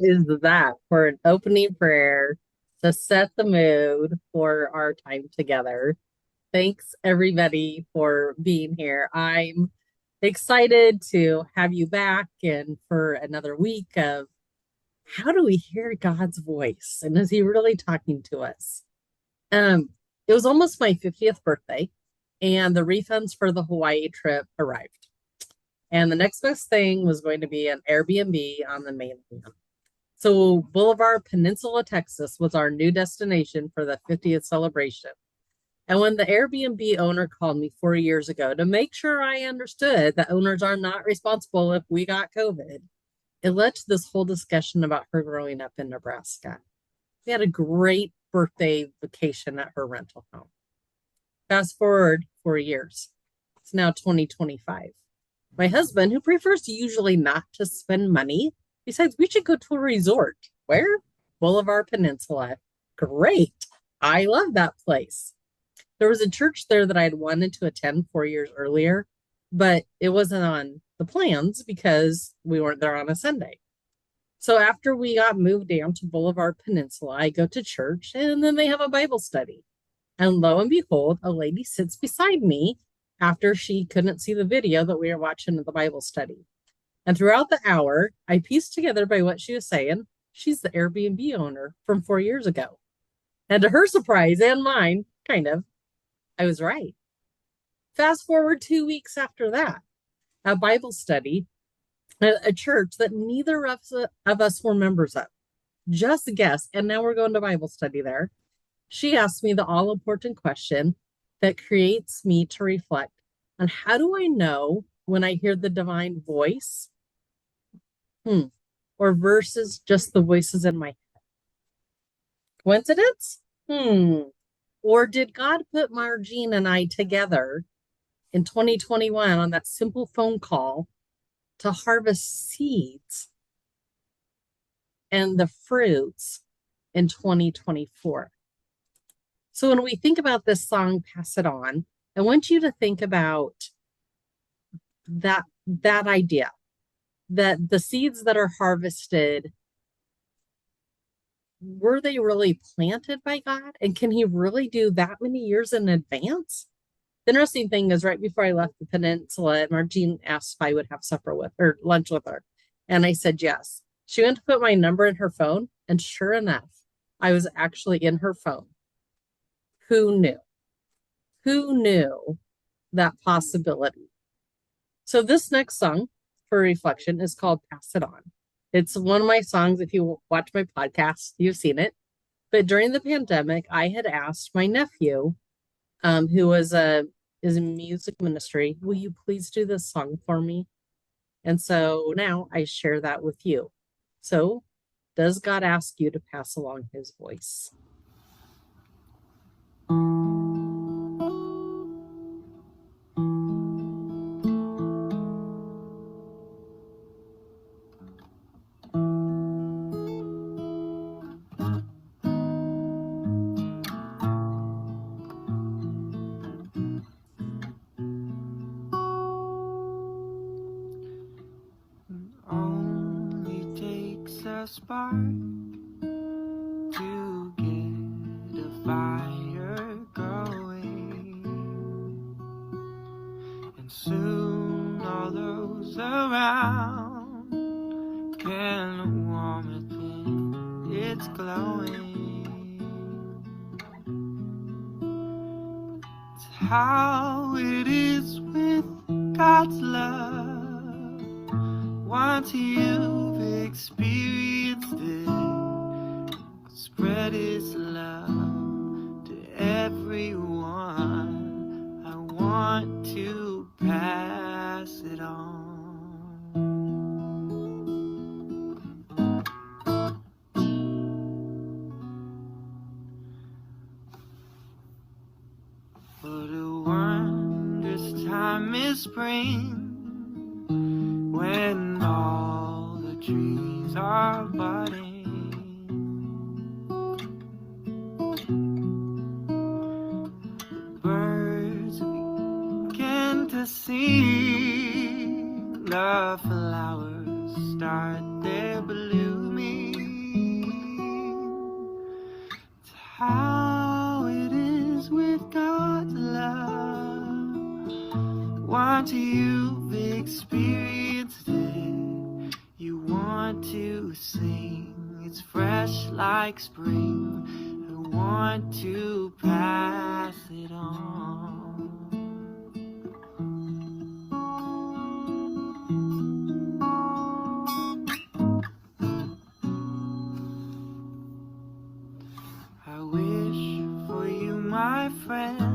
is that for an opening prayer to set the mood for our time together? Thanks everybody for being here. I'm excited to have you back and for another week of how do we hear God's voice and is he really talking to us? Um, it was almost my 50th birthday and the refunds for the Hawaii trip arrived. And the next best thing was going to be an Airbnb on the mainland. So Boulevard Peninsula, Texas was our new destination for the 50th celebration. And when the Airbnb owner called me 4 years ago to make sure I understood that owners are not responsible if we got COVID, it led to this whole discussion about her growing up in Nebraska. We had a great birthday vacation at her rental home. Fast forward 4 years. It's now 2025. My husband, who prefers usually not to spend money, decides we should go to a resort. Where? Boulevard Peninsula. Great. I love that place. There was a church there that I'd wanted to attend 4 years earlier, but it wasn't on the plans because we weren't there on a Sunday. So after we got moved down to Boulevard Peninsula, I go to church and then they have a Bible study. And lo and behold, a lady sits beside me after she couldn't see the video that we were watching at the Bible study. And throughout the hour, I pieced together by what she was saying, she's the Airbnb owner from 4 years ago. And to her surprise and mine, kind of, I was right. Fast forward 2 weeks after that, a Bible study at a church that neither of us were members of. Just a guess. And now we're going to Bible study there. She asked me the all important question that creates me to reflect on how do I know when I hear the divine voice or versus just the voices in my head? Coincidence? Or did God put Margene and I together in 2021 on that simple phone call to harvest seeds and the fruits in 2024? So when we think about this song, Pass It On, I want you to think about that idea that the seeds that are harvested, were they really planted by God? And can he really do that many years in advance? The interesting thing is right before I left the peninsula, Margene asked if I would have supper with her, lunch with her. And I said yes. She went to put my number in her phone. And sure enough, I was actually in her phone. Who knew? Who knew that possibility? So this next song for reflection is called Pass It On. It's one of my songs. If you watch my podcast, you've seen it. But during the pandemic, I had asked my nephew, who is a music ministry, will you please do this song for me? And so now I share that with you. So does God ask you to pass along his voice? Only takes a spark to get a fire going, and soon all those around can warm it when it's glowing. It's how it is with God's love. Once you've experienced it, spread his love to everyone. I want to pass it on. What a wondrous time is spring, when all the trees are budding. The birds begin to sing, the flowers start their blooming. once you've experienced it, you want to sing. It's fresh like spring. I want to pass it on. I wish for you, my friend,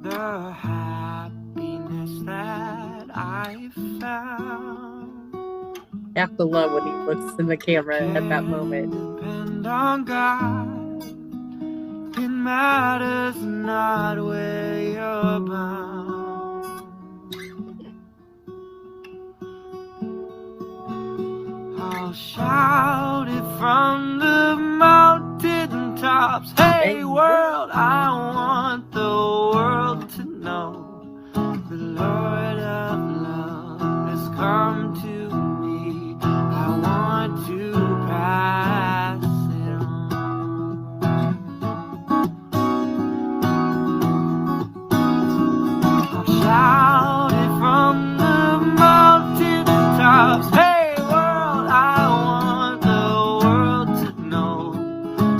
the happiness that I found. I have to love when he looks in the camera at that moment. Depend on God. It matters not where you're bound. I'll shout it from the mountain tops. Hey world, I want the world to know the Lord of love has come to me. I want to pass it on. I'll shout it from the mountain tops. Hey world, I want the world to know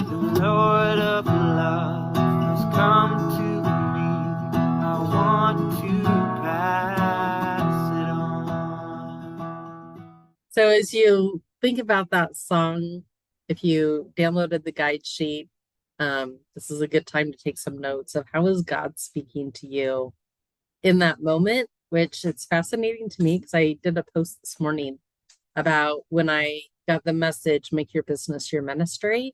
the Lord of love has come to me. I want to pass it on. So as you think about that song, if you downloaded the guide sheet, this is a good time to take some notes of how is God speaking to you in that moment, which it's fascinating to me because I did a post this morning about when I got the message, make your business your ministry.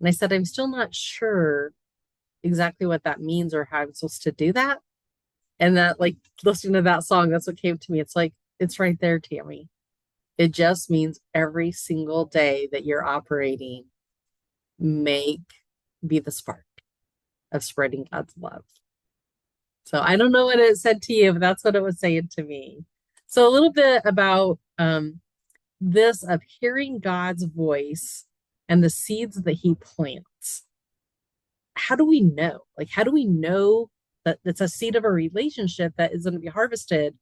And I said, I'm still not sure exactly what that means or how I'm supposed to do that. And that, like, listening to that song, that's what came to me. It's like, it's right there, Tammy. It just means every single day that you're operating, be the spark of spreading God's love. So I don't know what it said to you, but that's what it was saying to me. So a little bit about this of hearing God's voice and the seeds that he plants. How do we know? Like, how do we know that it's a seed of a relationship that is going to be harvested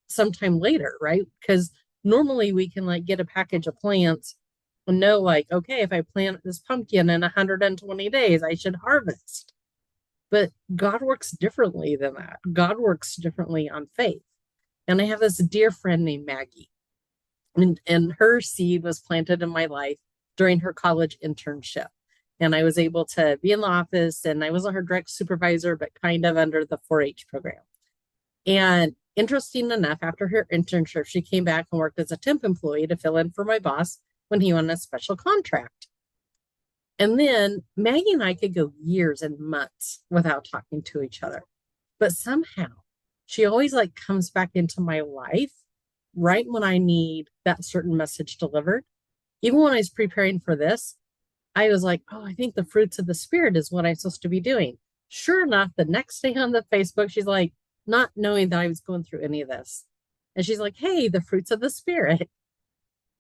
sometime later, right? Because normally we can like get a package of plants and know like, okay, if I plant this pumpkin in 120 days, I should harvest. But God works differently than that. God works differently on faith. And I have this dear friend named Maggie, and her seed was planted in my life during her college internship. And I was able to be in the office, and I wasn't her direct supervisor, but kind of under the 4-H program. And interesting enough, after her internship, she came back and worked as a temp employee to fill in for my boss when he won a special contract. And then Maggie and I could go years and months without talking to each other. But somehow she always like comes back into my life right when I need that certain message delivered. Even when I was preparing for this, I was like, oh, I think the fruits of the Spirit is what I'm supposed to be doing. Sure enough, the next day on the Facebook, she's like, not knowing that I was going through any of this. And she's like, hey, the fruits of the Spirit.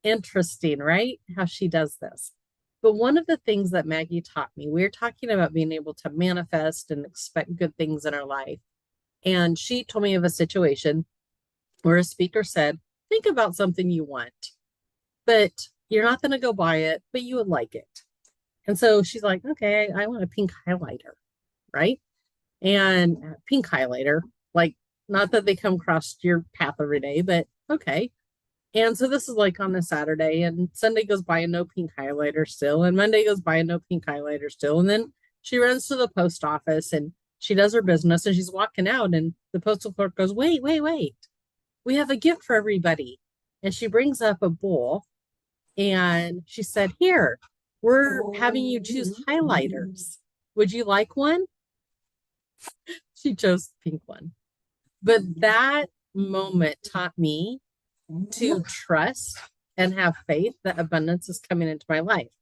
Interesting, right? How she does this. But one of the things that Maggie taught me, we were talking about being able to manifest and expect good things in our life. And she told me of a situation where a speaker said, think about something you want, but you're not going to go buy it, but you would like it. And so she's like, okay, I want a pink highlighter, right? And pink highlighter, like, not that they come across your path every day, but okay. And so this is like on a Saturday, and Sunday goes by and no pink highlighter still, and Monday goes by and no pink highlighter still. And then she runs to the post office and she does her business, and she's walking out, and the postal clerk goes, wait, we have a gift for everybody. And she brings up a bowl and she said, here, we're having you choose highlighters. Would you like one? She chose the pink one. But that moment taught me to trust and have faith that abundance is coming into my life.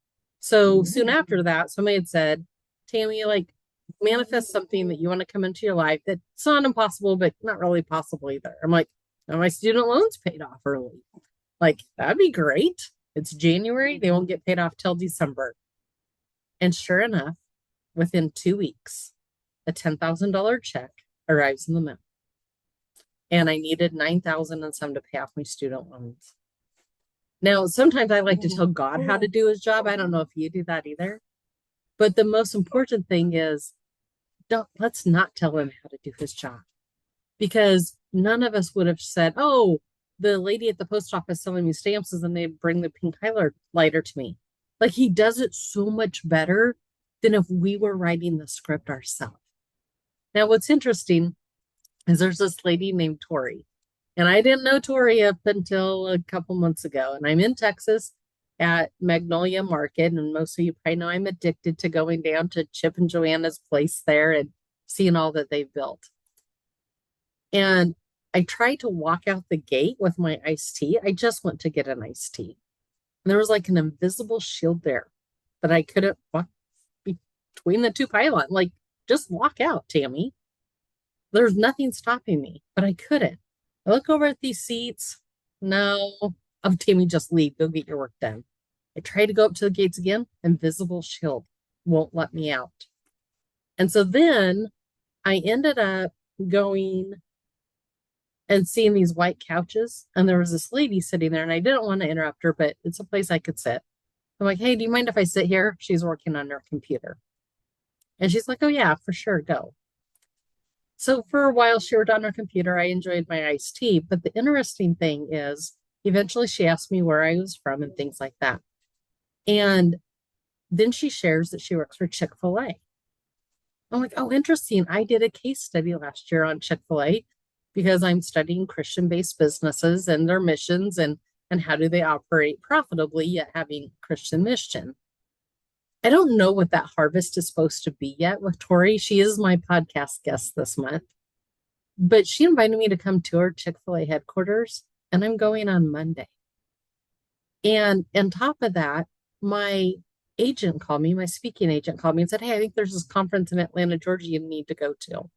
So soon after that, somebody had said, Tammy, like, manifest something that you want to come into your life that's not impossible, but not really possible either. I'm like, oh, my student loans paid off early. Like, that'd be great. It's January. They won't get paid off till December. And sure enough, within 2 weeks, a $10,000 check arrives in the mail. and I needed 9,000 and some to pay off my student loans. Now, sometimes I like to tell God how to do his job. I don't know if you do that either. But the most important thing is let's not tell him how to do his job, because none of us would have said, "Oh, the lady at the post office selling me stamps is," and they bring the pink highlighter to me. Like, he does it so much better than if we were writing the script ourselves. Now, what's interesting is there's this lady named Tori, and I didn't know Tori up until a couple months ago. And I'm in Texas at Magnolia Market, and most of you probably know I'm addicted to going down to Chip and Joanna's place there and seeing all that they've built. And I tried to walk out the gate with my iced tea. I just went to get an iced tea. And there was like an invisible shield there that I couldn't walk between the two pylons. Like, just walk out, Tammy. There's nothing stopping me, but I couldn't. I look over at these seats. No. Oh, Tammy, just leave. Go get your work done. I try to go up to the gates again. Invisible shield won't let me out. And so then I ended up going and seeing these white couches. And there was this lady sitting there, and I didn't want to interrupt her, but it's a place I could sit. I'm like, "Hey, do you mind if I sit here?" She's working on her computer. And she's like, "Oh, yeah, for sure. Go." So for a while, she worked on her computer. I enjoyed my iced tea. But the interesting thing is, eventually she asked me where I was from and things like that. And then she shares that she works for Chick-fil-A. I'm like, "Oh, interesting. I did a case study last year on Chick-fil-A because I'm studying Christian-based businesses and their missions, and how do they operate profitably yet having Christian mission." I don't know what that harvest is supposed to be yet with Tori. She is my podcast guest this month, but she invited me to come to her Chick-fil-A headquarters, and I'm going on Monday. And on top of that, my agent called me, my speaking agent called me and said, "Hey, I think there's this conference in Atlanta, Georgia you need to go to."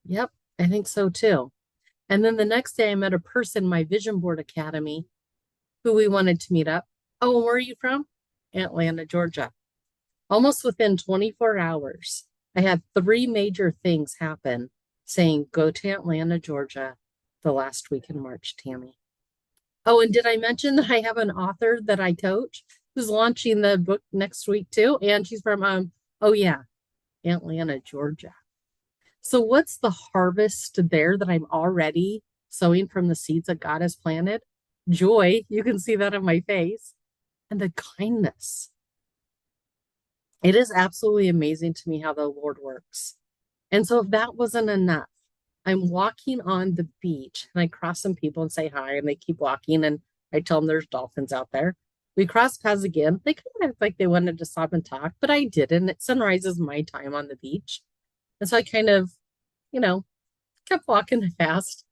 Yep, I think so too. And then the next day I met a person in my Vision Board Academy who we wanted to meet up. "Oh, where are you from?" "Atlanta, Georgia." Almost within 24 hours, I had 3 major things happen saying, "Go to Atlanta, Georgia the last week in March, Tammy." Oh, and did I mention that I have an author that I coach who's launching the book next week too? And she's from, oh yeah, Atlanta, Georgia. So what's the harvest there that I'm already sowing from the seeds that God has planted? Joy. You can see that in my face. And the kindness. It is absolutely amazing to me how the Lord works. And so if that wasn't enough, I'm walking on the beach and I cross some people and say hi, and they keep walking, and I tell them there's dolphins out there. We cross paths again. They kind of act like they wanted to stop and talk, but I didn't. It sunrise is my time on the beach. And so I kind of, you know, kept walking fast.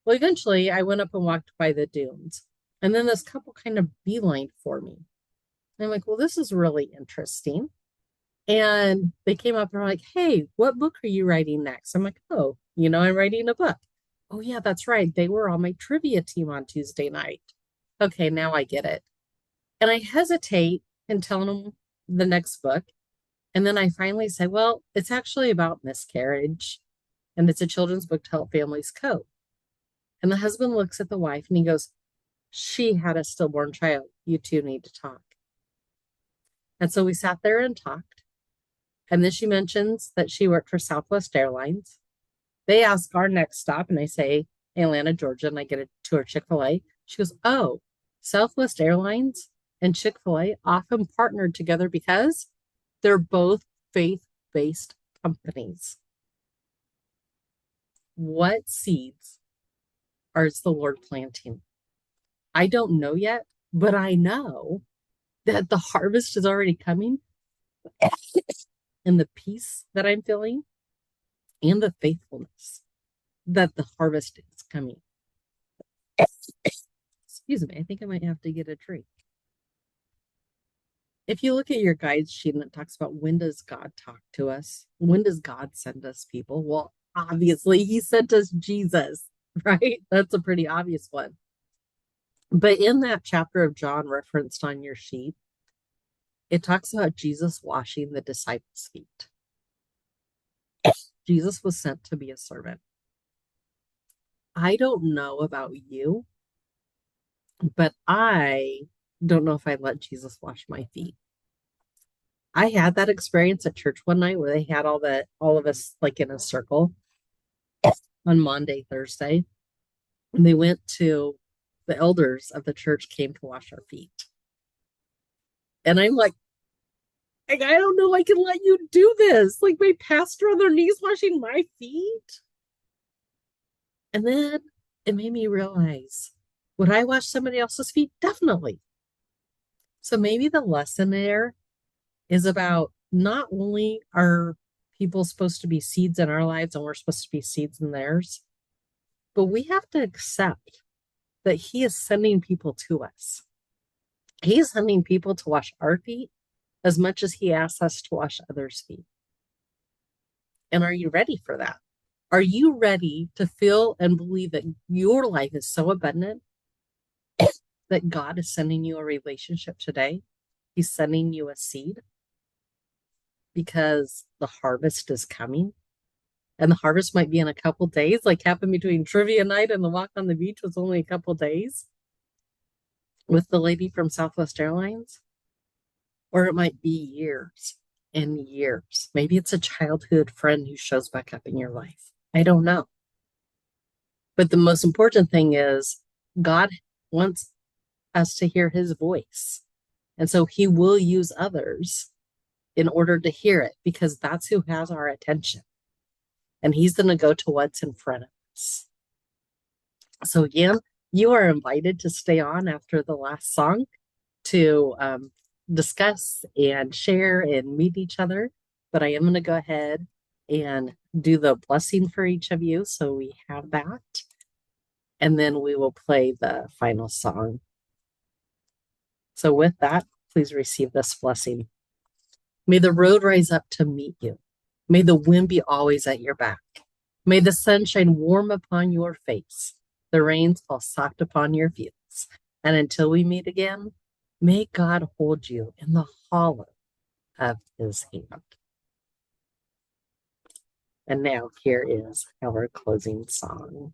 Well, eventually I went up and walked by the dunes. And then this couple kind of beelined for me. And I'm like, well, this is really interesting. And they came up and were like, "Hey, what book are you writing next?" I'm like, "Oh, I'm writing a book." "Oh, yeah, that's right. They were on my trivia team on Tuesday night." Okay, now I get it. And I hesitate in telling them the next book. And then I finally say, "Well, it's actually about miscarriage, and it's a children's book to help families cope." And the husband looks at the wife and he goes, "She had a stillborn child. You two need to talk." And so we sat there and talked. And then she mentions that she worked for Southwest Airlines. They ask our next stop, and I say Atlanta, Georgia, and I get a tour Chick-fil-A. She goes, "Oh, Southwest Airlines and Chick-fil-A often partnered together because they're both faith-based companies." What seeds is the Lord planting? I don't know yet, but I know that the harvest is already coming. And the peace that I'm feeling and the faithfulness that the harvest is coming. Excuse me, I think I might have to get a drink. If you look at your guide sheet and it talks about when does God talk to us? When does God send us people? Well, obviously, he sent us Jesus, right? That's a pretty obvious one. But in that chapter of John referenced on your sheet, it talks about Jesus washing the disciples' feet. Jesus was sent to be a servant. I don't know about you, but I don't know if I let Jesus wash my feet. I had that experience at church one night where they had all of us like in a circle on Monday, Thursday, and they went to the elders of the church came to wash our feet. And I'm like, I don't know I can let you do this. Like my pastor on their knees washing my feet. And then it made me realize, would I wash somebody else's feet? Definitely. So maybe the lesson there is about not only are people supposed to be seeds in our lives and we're supposed to be seeds in theirs, but we have to accept that He is sending people to us. He is sending people to wash our feet as much as He asks us to wash others' feet. And are you ready for that? Are you ready to feel and believe that your life is so abundant that God is sending you a relationship today? He's sending you a seed because the harvest is coming. And the harvest might be in a couple days, like happened between trivia night and the walk on the beach was only a couple days with the lady from Southwest Airlines. Or it might be years and years. Maybe it's a childhood friend who shows back up in your life. I don't know. But the most important thing is God wants us to hear His voice. And so He will use others in order to hear it because that's who has our attention. And He's going to go to what's in front of us. So, again, you are invited to stay on after the last song to discuss and share and meet each other. But I am going to go ahead and do the blessing for each of you. So we have that. And then we will play the final song. So with that, please receive this blessing. May the road rise up to meet you. May the wind be always at your back. May the sun shine warm upon your face. The rains fall soft upon your fields. And until we meet again, may God hold you in the hollow of His hand. And now here is our closing song.